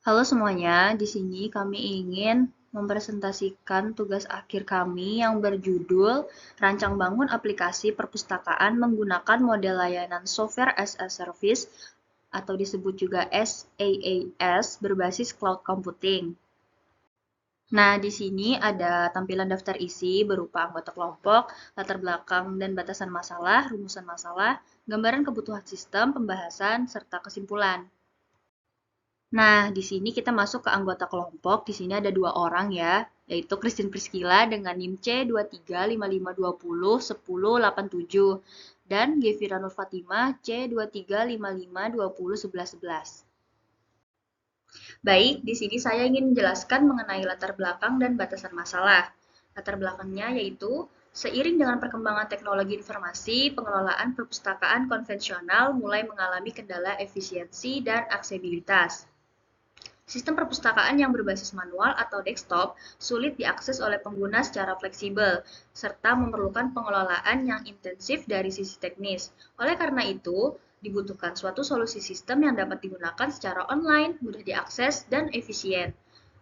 Halo semuanya, di sini kami ingin mempresentasikan tugas akhir kami yang berjudul Rancang Bangun Aplikasi Perpustakaan Menggunakan Model Layanan Software as a Service atau disebut juga SaaS berbasis Cloud Computing. Nah, di sini ada tampilan daftar isi berupa anggota kelompok, latar belakang dan batasan masalah, rumusan masalah, gambaran kebutuhan sistem, pembahasan, serta kesimpulan. Nah, di sini kita masuk ke anggota kelompok. Di sini ada 2 orang ya, yaitu Christine Priscilla dengan NIM C2355201087 dan Gevira Nur Fatimah C2355201111. Baik, di sini saya ingin menjelaskan mengenai latar belakang dan batasan masalah. Latar belakangnya yaitu seiring dengan perkembangan teknologi informasi, pengelolaan perpustakaan konvensional mulai mengalami kendala efisiensi dan aksesibilitas. Sistem perpustakaan yang berbasis manual atau desktop sulit diakses oleh pengguna secara fleksibel, serta memerlukan pengelolaan yang intensif dari sisi teknis. Oleh karena itu, dibutuhkan suatu solusi sistem yang dapat digunakan secara online, mudah diakses, dan efisien.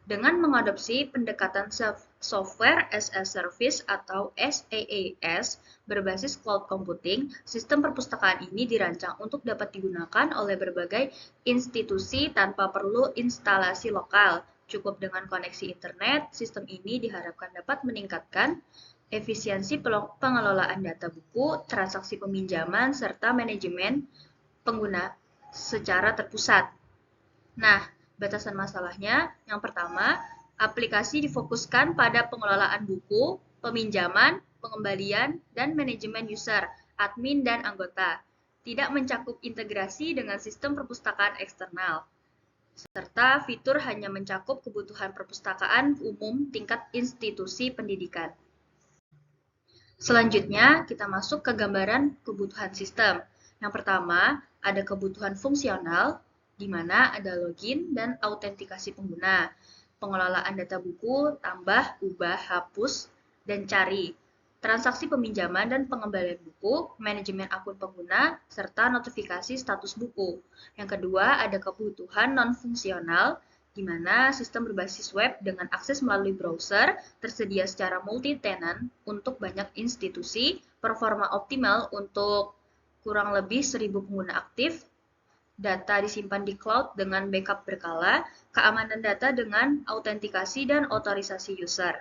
Dengan mengadopsi pendekatan Software as a Service atau SaaS berbasis cloud computing, sistem perpustakaan ini dirancang untuk dapat digunakan oleh berbagai institusi tanpa perlu instalasi lokal. Cukup dengan koneksi internet, sistem ini diharapkan dapat meningkatkan efisiensi pengelolaan data buku, transaksi peminjaman, serta manajemen pengguna secara terpusat. Nah, batasan masalahnya yang pertama, aplikasi difokuskan pada pengelolaan buku, peminjaman, pengembalian, dan manajemen user, admin, dan anggota. Tidak mencakup integrasi dengan sistem perpustakaan eksternal, serta fitur hanya mencakup kebutuhan perpustakaan umum tingkat institusi pendidikan. Selanjutnya, kita masuk ke gambaran kebutuhan sistem. Yang pertama, ada kebutuhan fungsional, di mana ada login dan autentikasi pengguna, pengelolaan data buku, tambah, ubah, hapus, dan cari, transaksi peminjaman dan pengembalian buku, manajemen akun pengguna, serta notifikasi status buku. Yang kedua, ada kebutuhan non-fungsional, di mana sistem berbasis web dengan akses melalui browser tersedia secara multi-tenant untuk banyak institusi, performa optimal untuk kurang lebih 1.000 pengguna aktif, data disimpan di cloud dengan backup berkala, keamanan data dengan autentikasi dan otorisasi user.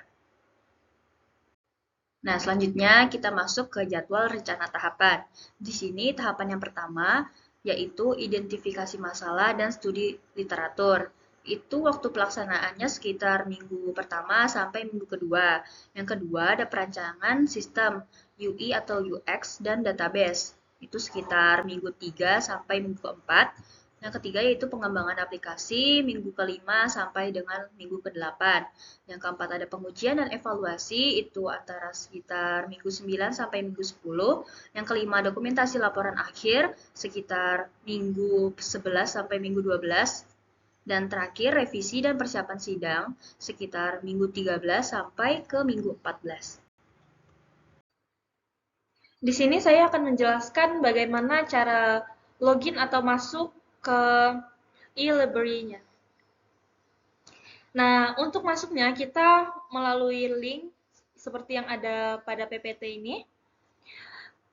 Nah, selanjutnya kita masuk ke jadwal rencana tahapan. Di sini tahapan yang pertama yaitu identifikasi masalah dan studi literatur. Itu waktu pelaksanaannya sekitar minggu pertama sampai minggu kedua. Yang kedua ada perancangan sistem UI atau UX dan database. Itu sekitar minggu 3 sampai minggu keempat. Yang ketiga yaitu pengembangan aplikasi minggu kelima sampai dengan minggu ke-8. Yang keempat ada pengujian dan evaluasi itu antara sekitar minggu 9 sampai minggu 10. Yang kelima dokumentasi laporan akhir sekitar minggu 11 sampai minggu 12. Dan terakhir revisi dan persiapan sidang sekitar minggu 13 sampai ke minggu 14. Di sini saya akan menjelaskan bagaimana cara login atau masuk ke e-library-nya. Nah, untuk masuknya kita melalui link seperti yang ada pada PPT ini.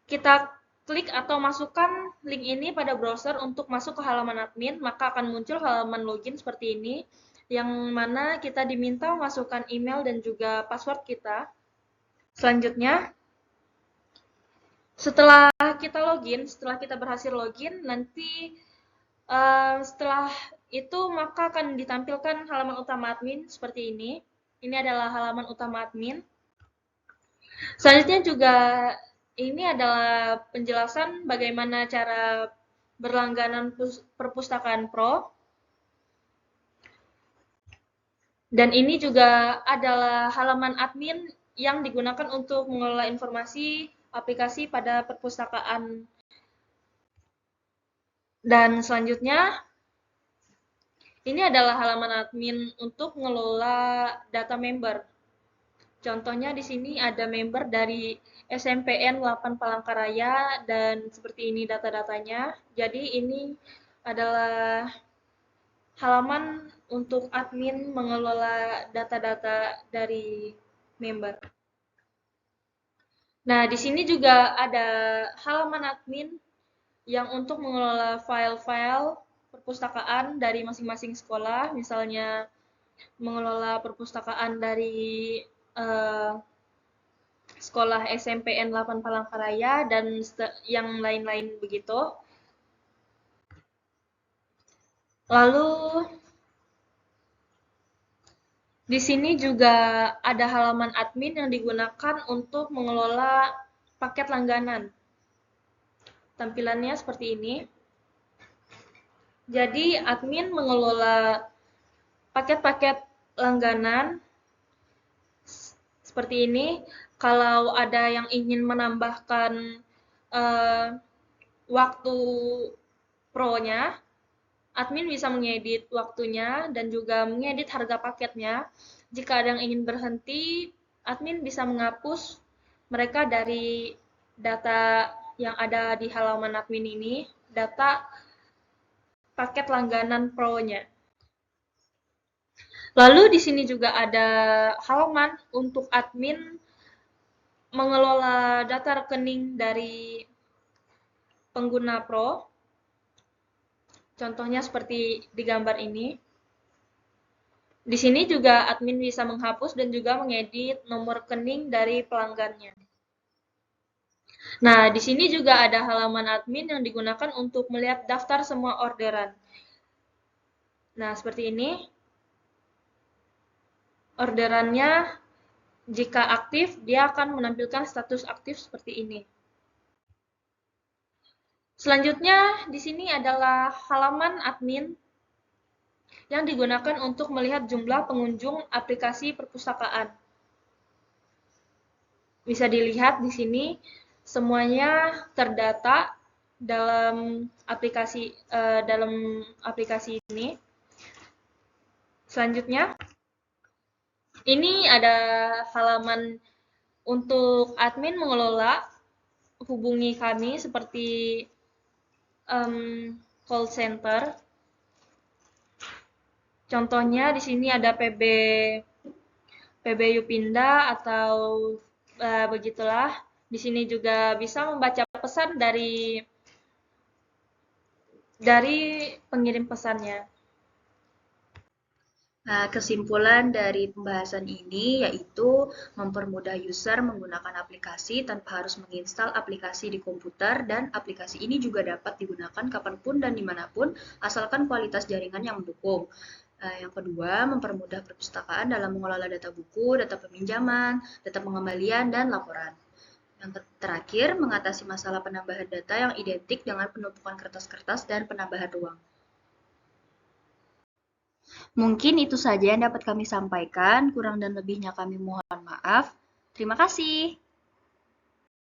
Kita klik atau masukkan link ini pada browser untuk masuk ke halaman admin, maka akan muncul halaman login seperti ini, yang mana kita diminta memasukkan email dan juga password kita. Selanjutnya, setelah setelah kita berhasil login, nanti setelah itu maka akan ditampilkan halaman utama admin seperti ini. Ini adalah halaman utama admin. Selanjutnya juga ini adalah penjelasan bagaimana cara berlangganan perpustakaan Pro. Dan ini juga adalah halaman admin yang digunakan untuk mengelola informasi aplikasi pada perpustakaan. Dan selanjutnya, ini adalah halaman admin untuk mengelola data member. Contohnya di sini ada member dari SMPN 8 Palangkaraya dan seperti ini data-datanya. Jadi ini adalah halaman untuk admin mengelola data-data dari member. Nah, di sini juga ada halaman admin yang untuk mengelola file-file perpustakaan dari masing-masing sekolah, misalnya mengelola perpustakaan dari eh, sekolah SMPN 8 Palangkaraya dan yang lain-lain begitu. Lalu di sini juga ada halaman admin yang digunakan untuk mengelola paket langganan. Tampilannya seperti ini. Jadi admin mengelola paket-paket langganan seperti ini. Kalau ada yang ingin menambahkan waktu pro-nya, admin bisa mengedit waktunya dan juga mengedit harga paketnya. Jika ada yang ingin berhenti, admin bisa menghapus mereka dari data yang ada di halaman admin ini, data paket langganan pro-nya. Lalu di sini juga ada halaman untuk admin mengelola data rekening dari pengguna pro. Contohnya seperti di gambar ini. Di sini juga admin bisa menghapus dan juga mengedit nomor rekening dari pelanggannya. Nah, di sini juga ada halaman admin yang digunakan untuk melihat daftar semua orderan. Nah, seperti ini. Orderannya jika aktif, dia akan menampilkan status aktif seperti ini. Selanjutnya, di sini adalah halaman admin yang digunakan untuk melihat jumlah pengunjung aplikasi perpustakaan. Bisa dilihat di sini, semuanya terdata dalam aplikasi ini. Selanjutnya, ini ada halaman untuk admin mengelola, hubungi kami seperti call center. Contohnya di sini ada PB Yupinda atau begitulah. Di sini juga bisa membaca pesan dari pengirim pesannya. Nah, kesimpulan dari pembahasan ini yaitu mempermudah user menggunakan aplikasi tanpa harus menginstal aplikasi di komputer, dan aplikasi ini juga dapat digunakan kapanpun dan dimanapun asalkan kualitas jaringan yang mendukung. Yang kedua, mempermudah perpustakaan dalam mengelola data buku, data peminjaman, data pengembalian, dan laporan. Yang terakhir, mengatasi masalah penambahan data yang identik dengan penumpukan kertas-kertas dan penambahan ruang. Mungkin itu saja yang dapat kami sampaikan, kurang dan lebihnya kami mohon maaf. Terima kasih.